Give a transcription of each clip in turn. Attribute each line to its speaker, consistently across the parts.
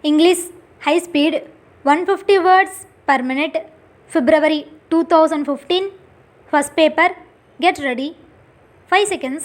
Speaker 1: English high speed 150 words per minute, February 2015. First paper. Get ready. 5 seconds.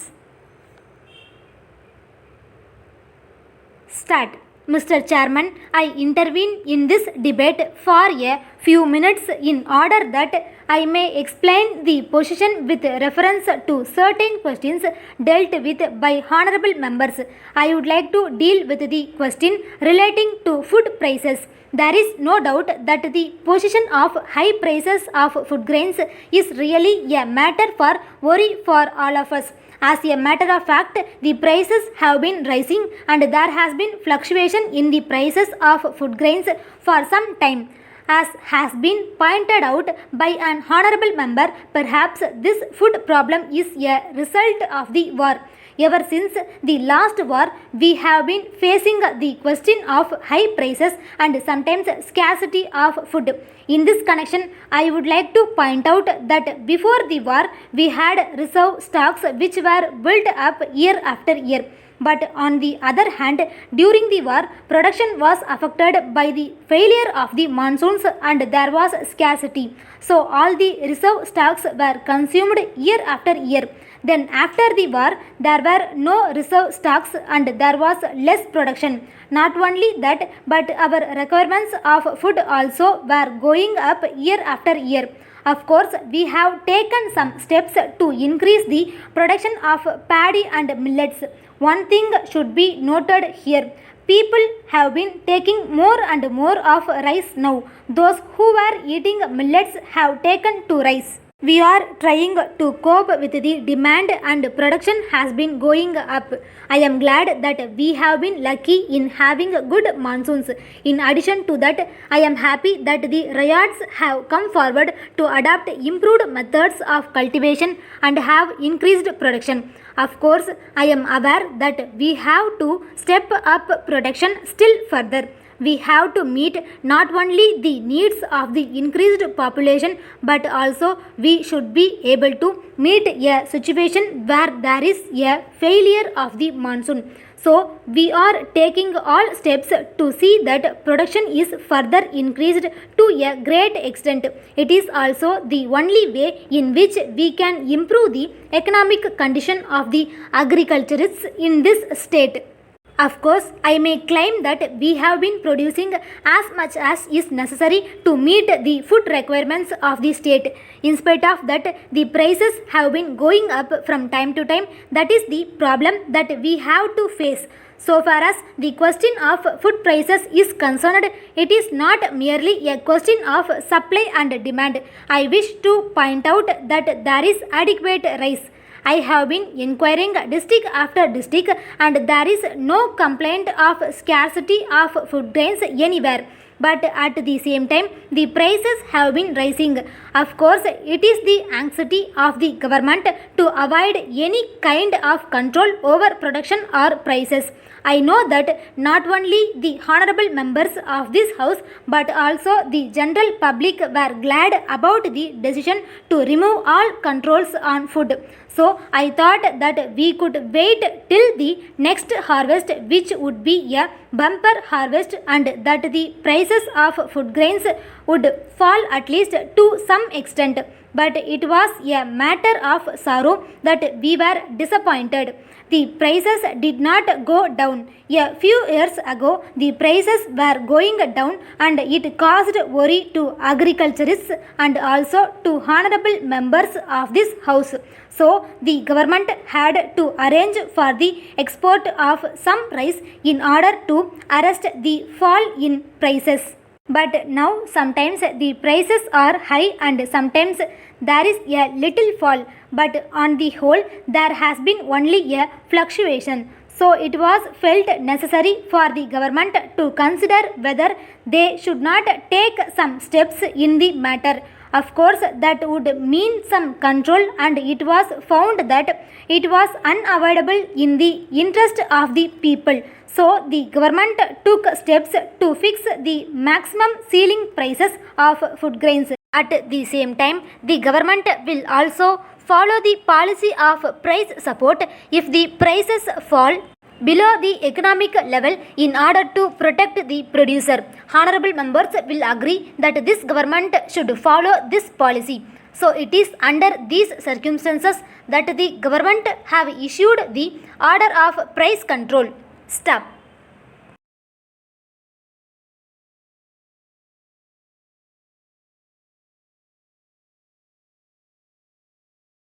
Speaker 1: Start. Mr. Chairman, I intervene in this debate for a few minutes in order that I may explain the position with reference to certain questions dealt with by honorable members. I would like to deal with the question relating to food prices. There is no doubt that the position of high prices of food grains is really a matter for worry for all of us. As a matter of fact, the prices have been rising and there has been fluctuation in the prices of food grains for some time. As has been pointed out by an honorable member, perhaps this food problem is a result of the war. Ever since the last war, we have been facing the question of high prices and sometimes scarcity of food. In this connection, I would like to point out that before the war, we had reserve stocks which were built up year after year. But on the other hand, during the war, production was affected by the failure of the monsoons and there was scarcity. So all the reserve stocks were consumed year after year. Then after the war, there were no reserve stocks and there was less production. Not only that, but our requirements of food also were going up year after year. Of course, we have taken some steps to increase the production of paddy and millets. One thing should be noted here. People have been taking more and more of rice now. Those who were eating millets have taken to rice. We are trying to cope with the demand and production has been going up. I am glad that we have been lucky in having good monsoons. In addition to that, I am happy that the ryots have come forward to adopt improved methods of cultivation and have increased production. Of course, I am aware that we have to step up production still further. We have to meet not only the needs of the increased population but also we should be able to meet a situation where there is a failure of the monsoon. So we are taking all steps to see that production is further increased to a great extent. It is also the only way in which we can improve the economic condition of the agriculturists in this state. Of course, I may claim that we have been producing as much as is necessary to meet the food requirements of the state. In spite of that, the prices have been going up from time to time. That is the problem that we have to face. So far as the question of food prices is concerned, it is not merely a question of supply and demand. I wish to point out that there is adequate rice. I have been inquiring district after district and there is no complaint of scarcity of food grains anywhere. But at the same time, the prices have been rising. Of course, it is the anxiety of the government to avoid any kind of control over production or prices. I know that not only the honorable members of this house but also the general public were glad about the decision to remove all controls on food. So I thought that we could wait till the next harvest, which would be a bumper harvest, and that the prices of food grains would fall at least to some extent. But it was a matter of sorrow that we were disappointed. The prices did not go down. A few years ago, the prices were going down and it caused worry to agriculturists and also to honorable members of this house. So, the government had to arrange for the export of some rice in order to arrest the fall in prices. But now sometimes the prices are high and sometimes there is a little fall, but on the whole there has been only a fluctuation. So it was felt necessary for the government to consider whether they should not take some steps in the matter. Of course, that would mean some control and it was found that it was unavoidable in the interest of the people. So, the government took steps to fix the maximum ceiling prices of food grains. At the same time, the government will also follow the policy of price support. If the prices fall, below the economic level in order to protect the producer. Honorable members will agree that this government should follow this policy. So it is under these circumstances that the government have issued the order of price control. Stop.